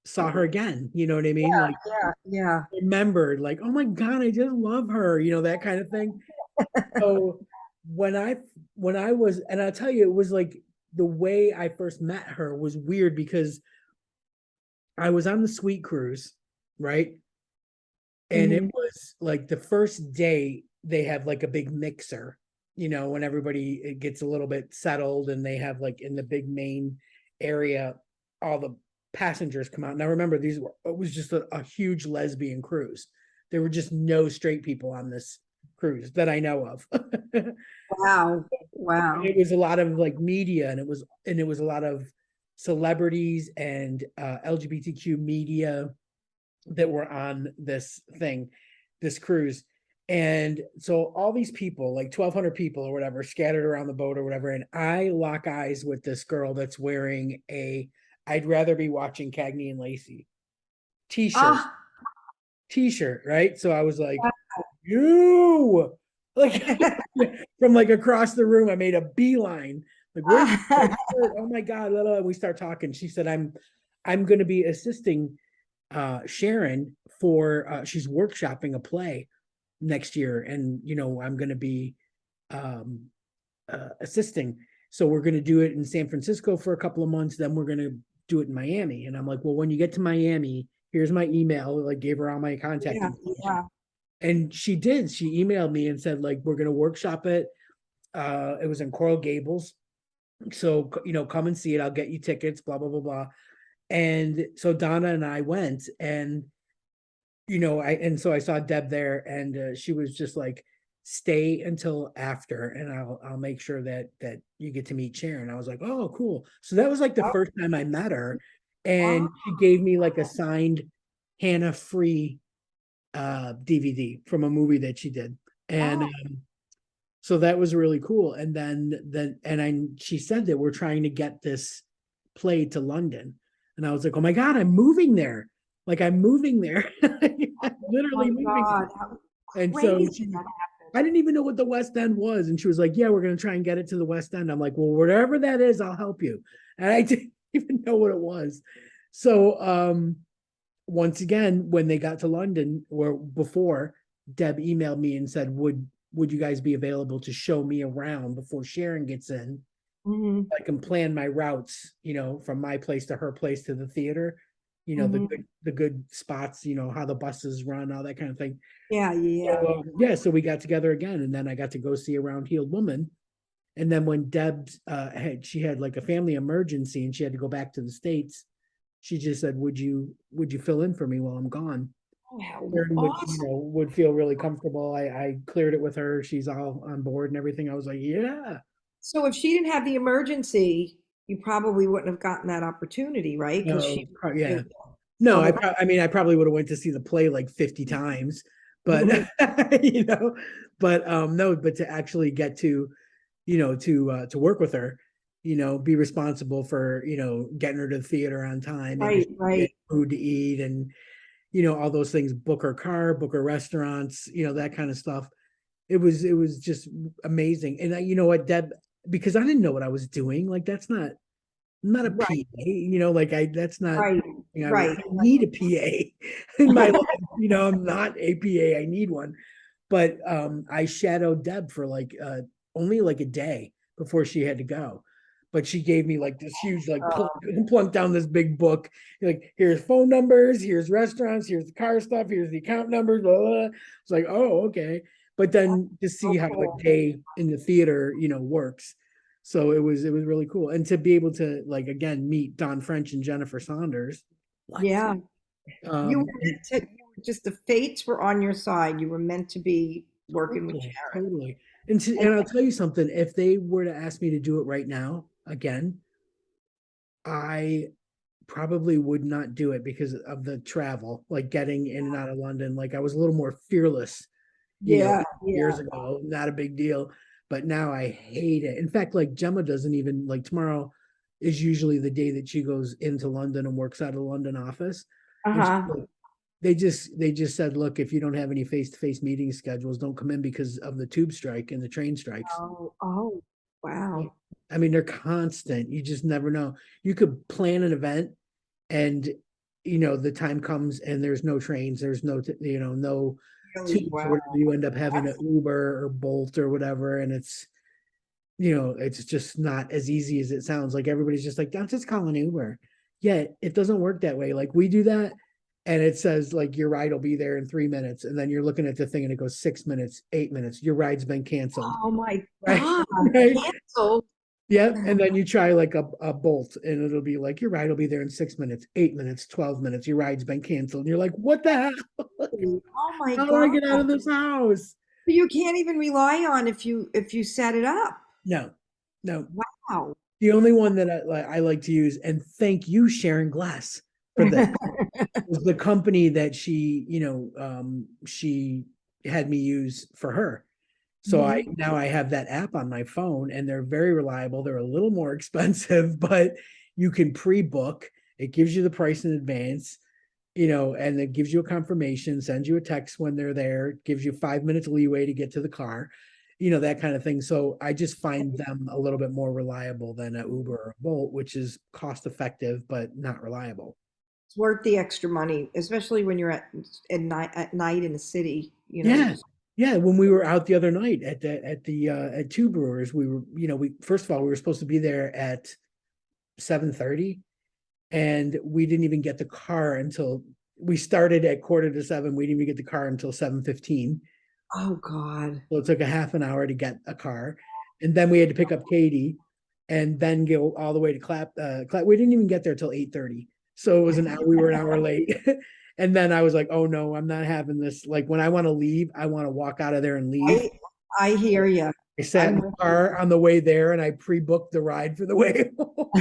saw her again. You know what I mean? Like, Yeah, yeah. remembered, like, oh my God, I just love her, that kind of thing. So when I was, and I'll tell you, it was like the way I first met her was weird because I was on the Sweet Cruise, right? And it Mhm. was like the first day they have like a big mixer, when everybody it gets a little bit settled, and they have like in the big main area, all the passengers come out. Now remember, it was just a huge lesbian cruise. There were just no straight people on this cruise that I know of. Wow. Wow. It was a lot of like media, and it was a lot of celebrities and LGBTQ media that were on this cruise. And so all these people, like 1,200 people or whatever, scattered around the boat or whatever, and I lock eyes with this girl that's wearing a I'd rather be watching Cagney and Lacey t-shirt, Ah. right? So I was like, you, like, from like across the room, I made a beeline. Like, where'd you get that shirt? Oh my God. And we start talking. She said, I'm going to be assisting Sharon for she's workshopping a play next year, and I'm going to be assisting. So we're going to do it in San Francisco for a couple of months. Then we're going to do it in Miami. And I'm like, well, when you get to Miami, here's my email. Like, gave her all my contact Yeah, information. yeah. And she did. She emailed me and said, like, we're going to workshop it. It was in Coral Gables. So, come and see it. I'll get you tickets, blah, blah, blah, blah. And so Donna and I went, and so I saw Deb there, and she was just like, stay until after, and I'll make sure that you get to meet Sharon. I was like, oh, cool. So that was like the Oh, first time I met her, wow. and she gave me like a signed Hannah Free DVD from a movie that she did, and Oh, so that was really cool. And she said that we're trying to get this play to London, and I was like, oh my god, I'm moving there. Like, I'm moving there. my Literally moving. God, how And so crazy that I didn't even know what the West End was. And she was like, yeah, we're going to try and get it to the West End. I'm like, well, whatever that is, I'll help you. And I didn't even know what it was. So once again, when they got to London, or before, Deb emailed me and said, would you guys be available to show me around before Sharon gets in? happened. I can plan my routes, from my place to her place to the theater, Hmm. the good spots, how the buses run, all that kind of thing. Yeah, yeah. So yeah, so we got together again, and then I got to go see a Round Heeled Woman. And then when Deb had like a family emergency and she had to go back to the States, she just said, would you fill in for me while I'm gone? Oh, how Sharon would, awesome. would feel really comfortable. I cleared it with her. She's all on board and everything. I was like, yeah. So if she didn't have the emergency, you probably wouldn't have gotten that opportunity, right? Because No, she yeah. you No, fill the I mean, I probably would have went to see the play like 50 times, but Mhm. you know, but no, but to actually get to work with her, be responsible for, getting her to the theater on time, making Right, sure she had right. food to eat, and all those things, book her car, book her restaurants, that kind of stuff. It was just amazing. And you know what, Deb, because I didn't know what I was doing, like that's not I'm not a Right, PA, that's not, right, I right. need a PA in my life. I'm not a PA. I need one. But I shadowed Deb for like only like a day before she had to go. But she gave me like this huge, like plunk down this big book. Like, here's phone numbers, here's restaurants, here's the car stuff, here's the account numbers, blah, blah, blah. It's like, oh, okay. But then to see So how a cool. day in the theater, works. So it was really cool. And to be able to, like, again, meet Don French and Jennifer Saunders. What? Yeah. You were And just the fates were on your side. You were meant to be working with totally, Sharon. totally. And And I'll tell you something, if they were to ask me to do it right now again, I probably would not do it because of the travel, like getting in and out of London. Like, I was a little more fearless, yeah, years yeah. ago, not a big deal. But now I hate it. In fact, like, Gemma doesn't even, like, tomorrow is usually the day that she goes into London and works out of the London office. And Uh-huh. they just said, look, if you don't have any face-to-face meeting schedules, don't come in because of the tube strike and the train strikes. Oh, oh, wow. I mean, they're constant. You just never know. You could plan an event, and the time comes and there's no trains, there's no Really, tubes or wow. whatever. You end up having an That's Uber or Bolt or whatever, and it's just not as easy as it sounds. Like, everybody's just like, don't just call an Uber. Yeah, it doesn't work that way. Like, we do that, and it says like your ride will be there in 3 minutes, and then you're looking at the thing and it goes 6 minutes, 8 minutes. Your ride's been canceled. oh my Right. God. Right. Canceled. Yep. And then you try like a Bolt, and it'll be like your ride will be there in 6 minutes, 8 minutes, 12 minutes. Your ride's been canceled. And you're like, what the hell? Oh my How do I God. get out of this house? You can't even rely on if you set it up. No, no. Wow. The only one that I like to use, and thank you, Sharon Glass, for this, was the company that she had me use for her. So Mhm. now I have that app on my phone, and they're very reliable. They're a little more expensive, but you can pre-book. It gives you the price in advance, and it gives you a confirmation, sends you a text when they're there, gives you 5 minutes leeway to get to the car, that kind of thing. So I just find them a little bit more reliable than a Uber or a Bolt, which is cost effective but not reliable. It's worth the extra money, especially when you're at night in the city. You Yeah. just Yeah, when we were out the other night at Two Brewers, we were, we first of all we were supposed to be there at 7:30, and we didn't even get the car until we started at quarter to seven. We didn't even get the car until 7:15. oh God. So it took a half an hour to get a car. And then we had to pick up Katie and then go all the way to Clap. We didn't even get there till 8:30. So it was an hour, we were an hour late. And then I was like, oh no, I'm not having this. Like when I want to leave, I want to walk out of there and leave. I I hear you. I sat in I'm the car on the way there and I pre-booked the ride for the way home.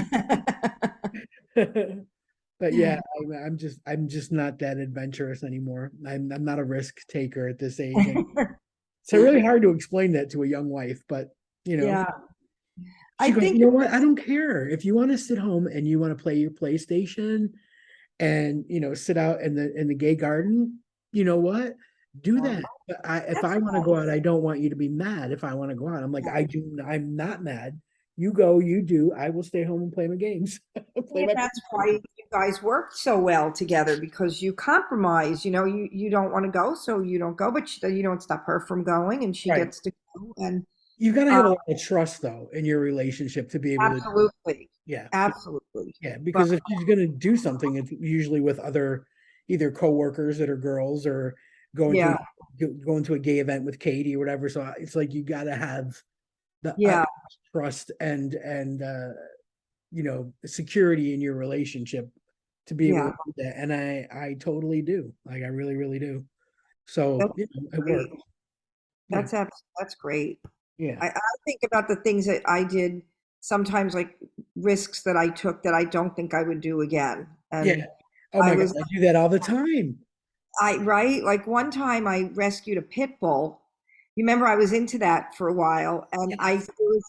But yeah, I'm just not that adventurous anymore. I'm not a risk taker at this age. And it's really hard to explain that to a young wife, but yeah. I she goes, think you know what? I don't care. If you want to sit home and you want to play your PlayStation and sit out in the gay garden, you know what? Do that. But if that's I want to go out, I don't want you to be mad if I want to go out. I'm like, I'm not mad. You go, you do. I will stay home and play my games. Play and my that's why you guys work so well together because you compromise. You don't want to go, so you don't go, but you don't stop her from going, and she right. gets to go. And You got to uh, have a lot of trust though in your relationship to be able to, absolutely, yeah. absolutely. Yeah, But because if she's going to do something, it's usually with other either coworkers that are girls or going to yeah, going to a gay event with Katie or whatever. So it's like you got to have the yeah, trust and security in your relationship to be able yeah. to do that. And I totally do. Like I really really do. So That's it great. works. Yeah, That's great. yeah, I think about the things that I did sometimes, like risks that I took that I don't think I would do again. yeah. And Oh I my God, was I do that all the time. right? Like one time I rescued a pit bull. You remember I was into that for a while, and Yes.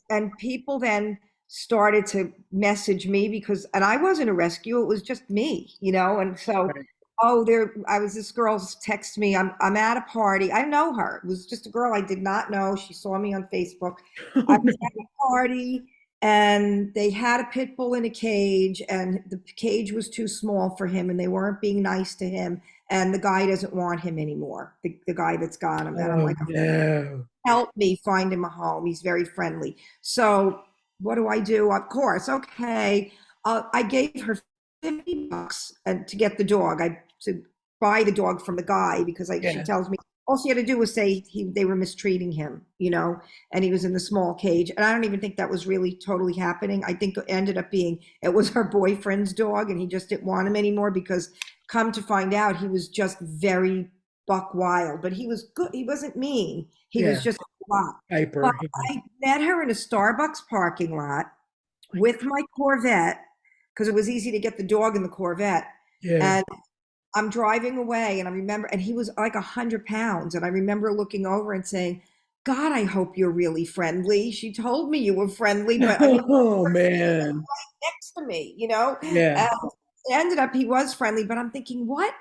and people then started to message me because, and I wasn't a rescue, it was just me. And so, Right. oh, this girl texted me, I'm at a party. I know her. It was just a girl I did not know. She saw me on Facebook. I Oh was at a party and they had a pit bull in a cage, and the cage was too small for him, and they weren't being nice to him, and the guy doesn't want him anymore, the guy that's got him. And I'm no. like, Oh no. help me find him a home. He's very friendly. So what do I do? Of course, okay. I gave her $50 and to get the dog. To buy the dog from the guy because she Yeah. tells me all she had to do was say they were mistreating him, and he was in the small cage. And I don't even think that was really totally happening. I think it ended up being it was her boyfriend's dog, and he just didn't want him anymore because come to find out he was just very buck wild, but he was good. He wasn't mean. He was Yeah. just a lot. But Hyper. I met her in a Starbucks parking lot with my Corvette because it was easy to get the dog in the Corvette. Yeah. And I'm driving away, and I remember, and he was like 100 pounds. And I remember looking over and saying, God, I hope you're really friendly. She told me you were friendly, but I mean, Oh man. next to me. Yeah. And it ended up he was friendly, but I'm thinking, what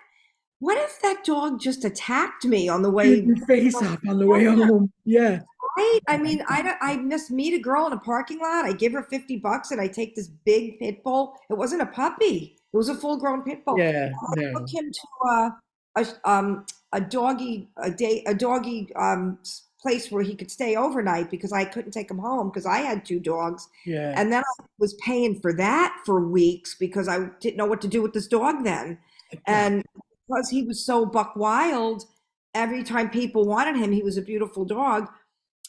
if that dog just attacked me on the Shoot way? your face off on the way home. Yeah. Right? I mean, I just meet a girl in a parking lot. I give her $50 and I take this big pit bull. It wasn't a puppy. It was a full grown pit bull. Yeah. I took No. him to a doggy place where he could stay overnight because I couldn't take him home because I had two dogs. Yeah. And then I was paying for that for weeks because I didn't know what to do with this dog then. And because he was so buck wild, every time people wanted him, he was a beautiful dog.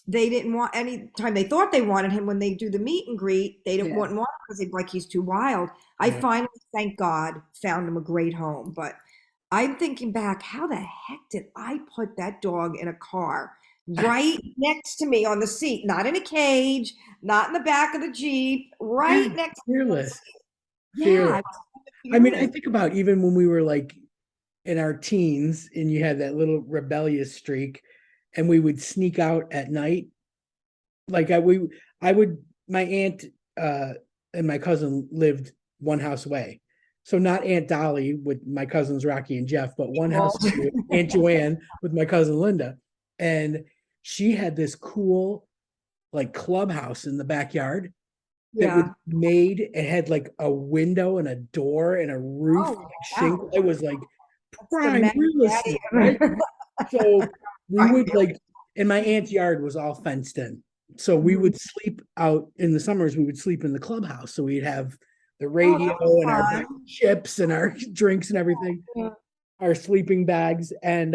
They didn't want any time they thought they wanted him when they do the meet and greet. They didn't Yeah. want him because they'd be like he's too wild. I Yeah. finally, thank God, found him a great home. But I'm thinking back, how the heck did I put that dog in a car right next to me on the seat, not in a cage, not in the back of the Jeep, Yeah. right next to me on the Fearless. seat. Yeah, Fearless. I was I mean, I fearless. think about even when we were like in our teens and you had that little rebellious streak and we would sneak out at night. Like I would, my aunt uh and my cousin lived one house away. So not Aunt Dolly with my cousins Rocky and Jeff, but one Well, house away with Aunt Joanne with my cousin Linda. And she had this cool like clubhouse in the backyard. that was Yeah. made. It had like a window and a door and a roof, Oh, like wow. shingle. It was like That's the prime Mac real Daddy estate, right? ever. So we Right. would like, and my aunt's yard was all fenced in. So we Mhm. would sleep out in the summers, we would sleep in the clubhouse. So we'd have the Oh, radio that's and our bag fun. of chips and our drinks and everything, Yeah. our sleeping bags. And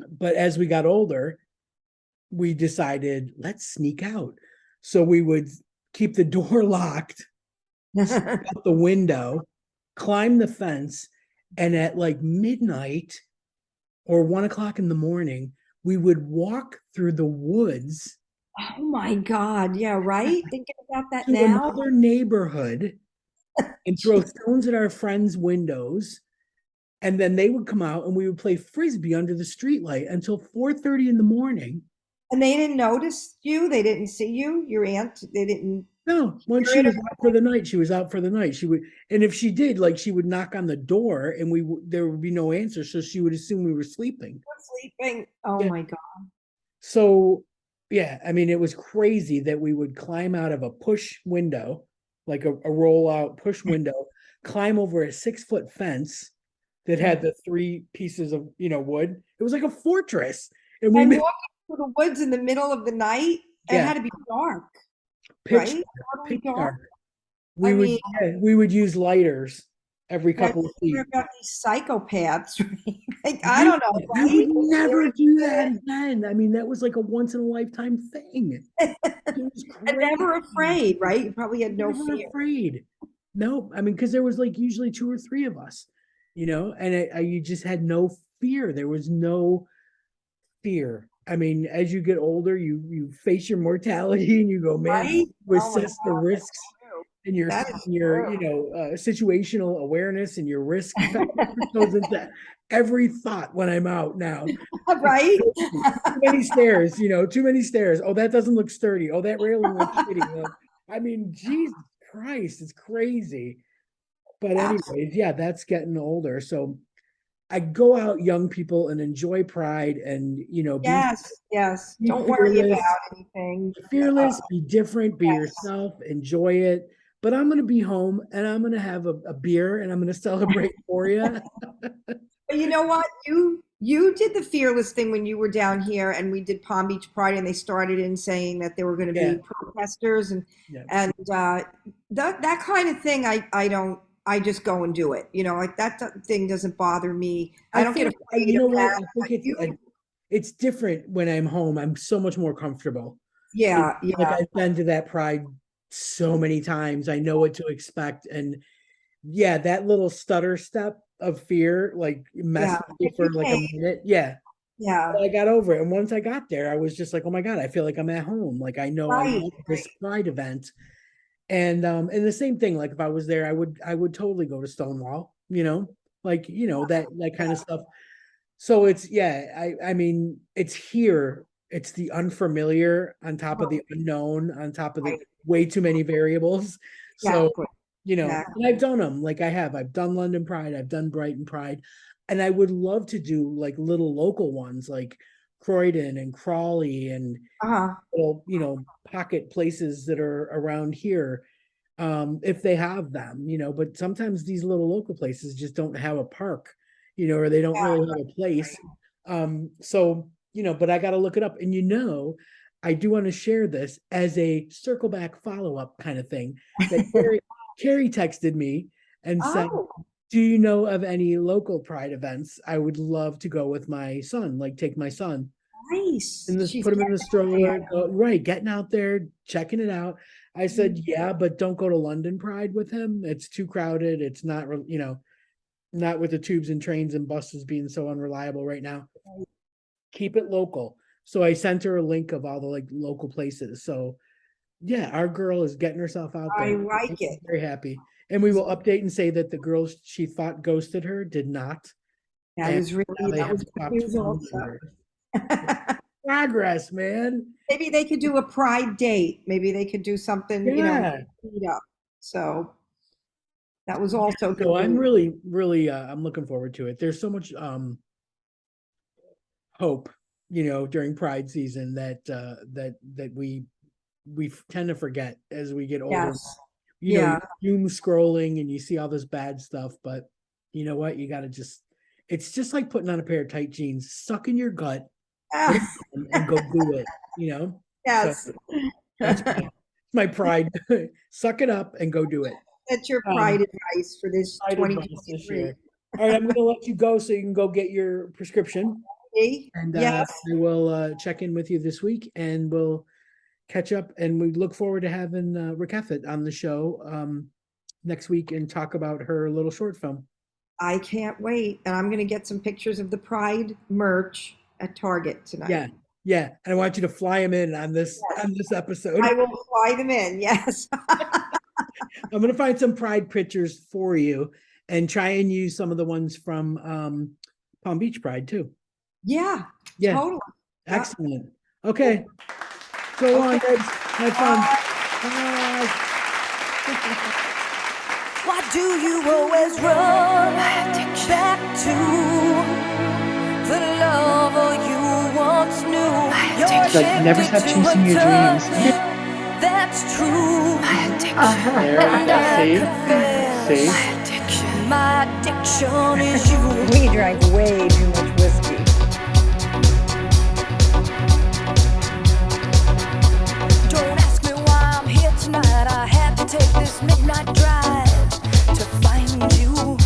but as we got older, we decided let's sneak out. So we would keep the door locked, out the window, climb the fence, and at like midnight or 1 o'clock in the morning, we would walk through the woods Oh my God. Yeah, right? Thinking about that to now. another neighborhood and throw stones at our friends' windows. And then they would come out and we would play frisbee under the streetlight until 4:30 in the morning. And they didn't notice you? They didn't see you? Your aunt, they didn't No, when hear she it or was out for the night, she was out for the night. She would, and if she did, like she would knock on the door and there would be no answer. So she would assume we were sleeping. sleeping? Oh Yeah. my God. So, yeah, I mean, it was crazy that we would climb out of a push window, like a roll out push window, climb over a 6 foot fence that had the three pieces of, wood. It was like a fortress. And we And made, walking through the woods in the middle of the night, it yeah, had to be dark, pitch, right? pitch Totally dark. dark. I We would, mean, yeah, we would use lighters every yeah, couple of hear feet. about these psychopaths, right? Like, I Right? don't know, I would right? never do that again. I mean, that was like a once in a lifetime thing. It was And crazy. never afraid, right? You probably had no Never fear. afraid. No, I mean, because there was like usually two or three of us, and you just had no fear. There was no fear. I mean, as you get older, you face your mortality and you go, man, Right? you Oh my assess the God, that's risks true. and your That is your true. situational awareness and your risk factor goes into every thought when I'm out now. Like, Right? too many stairs, too many stairs. Oh, that doesn't look sturdy. Oh, that railing looks shitty. I mean, Jesus Christ, it's crazy. But Absolutely. anyways, yeah, that's getting older. So I go out, young people, and enjoy Pride, and Yes, yes. be Don't worry fearless, about anything. be different, be Yes. yourself, enjoy it. But I'm gonna be home and I'm gonna have a beer and I'm gonna celebrate for you. But you know what? You did the fearless thing when you were down here, and we did Palm Beach Pride, and they started in saying that there were going to Yeah, be protesters, and yeah. and that kind of thing. I don't. I just go and do it. Like that thing doesn't bother me. I I don't get think afraid you of know what? that. I think But you, it's different when I'm home. I'm so much more comfortable. It's yeah, like yeah, I've been to that Pride so many times. I know what to expect. And yeah, that little stutter step of fear like yeah. messed with me It for like a became, minute. Yeah. yeah, But I got over it. And once I got there, I was just like, oh my God, I feel like I'm at home. Like I know I right, love this Pride event. And the same thing, like if I was there, I would totally go to Stonewall, like that kind of stuff. So it's yeah, I mean, it's here. It's the unfamiliar on top of the unknown, on top of the right, way too many variables. So, exactly, and exactly. I've done them. Like I've done London Pride, I've done Brighton Pride, and I would love to do like little local ones like Croydon and Crawley and Uh-huh. little, pocket places that are around here, if they have them, but sometimes these little local places just don't have a park, or they don't really have a place. So, but I got to look it up. And, I do want to share this as a circle back follow up kind of thing that Carrie texted me and said, Oh, do you know of any local Pride events? I would love to go with my son, like take my son nice. and this She's put him in the getting out stroller, right, getting out there, checking it out. I there. said, yeah, but don't go to London Pride with him. It's too crowded. It's not, not with the tubes and trains and buses being so unreliable right now. Keep it local. So I sent her a link of all the like local places. So yeah, our girl is getting herself out I there. like I'm it. very happy. And we will update and say that the girls she thought ghosted her did not. And now they That have was good stopped news phone also. numbers. Progress, man. Maybe they could do a pride date. Maybe they could do something, Yeah. meet up. So that was also good So I'm news. really, really I'm looking forward to it. There's so much hope, during Pride season that we we tend to forget as we get older. Yes. You know, Yeah. doom scrolling and you see all this bad stuff, but you know what? You got to it's just like putting on a pair of tight jeans, suck in your gut, put 'em on, and go do it, you know? So Yes. that's my pride. Suck it up and go do it. That's your Um, pride advice for this pride advice this 2023. year. All right, I'm going to let you go so you can go get your prescription. See? And Yes. I will check in with you this week and we'll catch up. And we look forward to having Rakefet on the show next week and talk about her little short film. I can't wait. And I'm going to get some pictures of the Pride merch at Target tonight. Yeah. Yeah. And I want you to fly them in on this episode. I will fly them in. Yes. I'm going to find some Pride pictures for you and try and use some of the ones from Palm Beach Pride too. Yeah. Yeah. Totally. Excellent. Okay. Go on, guys. Have fun. Bye. Why do you always run back to the lover you once knew? You're Like, never stop addicted to chasing a your touch. dreams. That's true. There, And I confess, see? my addiction is you. We drank way too much whiskey. Don't ask me why I'm here tonight. I had to take this midnight drive to find you.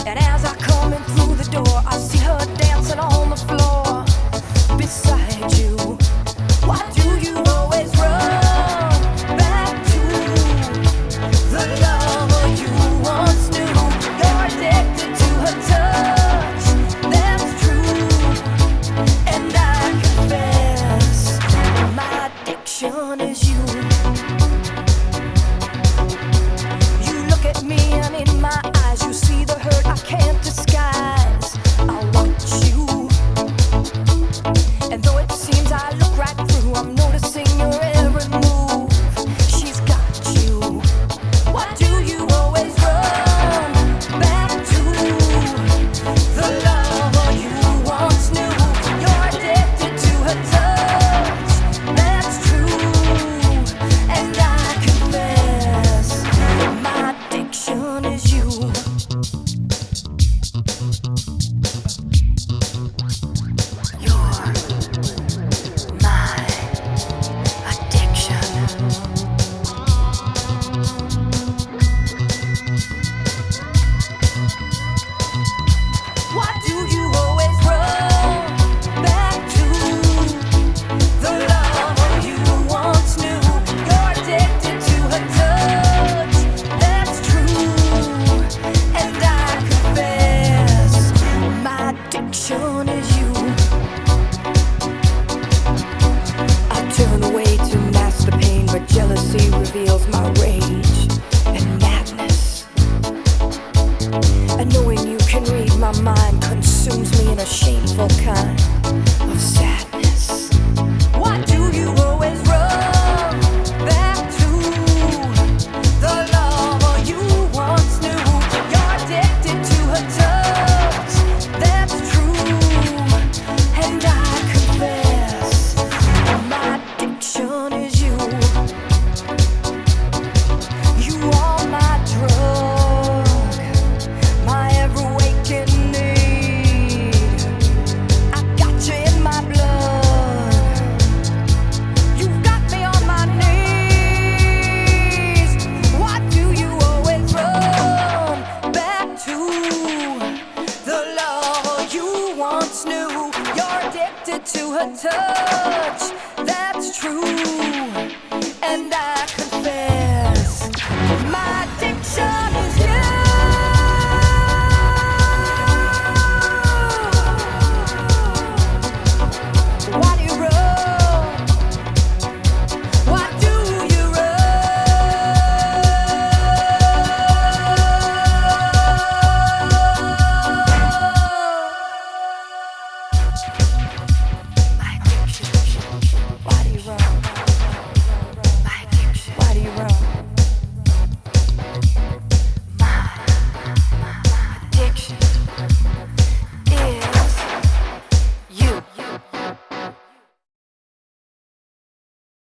And as I come in through the door, I see her dancing on the floor beside you. Why do you always run back to the lover you once knew? You're addicted to her touch. That's true. And I confess, my addiction is you. You look at me and in my eyes you see the hurt I can't disguise. I watch you, and though it seems I look right through, I'm noticing your every move. She's got you. Why do you always run back to the lover you once knew? You're addicted to her touch. That's true. And I confess, my addiction is you. You're my addiction. Why do you always run back to the lover you once knew? You're addicted to her touch. That's true. And I confess, my addiction is you. I turn away to mask the pain, but jealousy reveals my rage.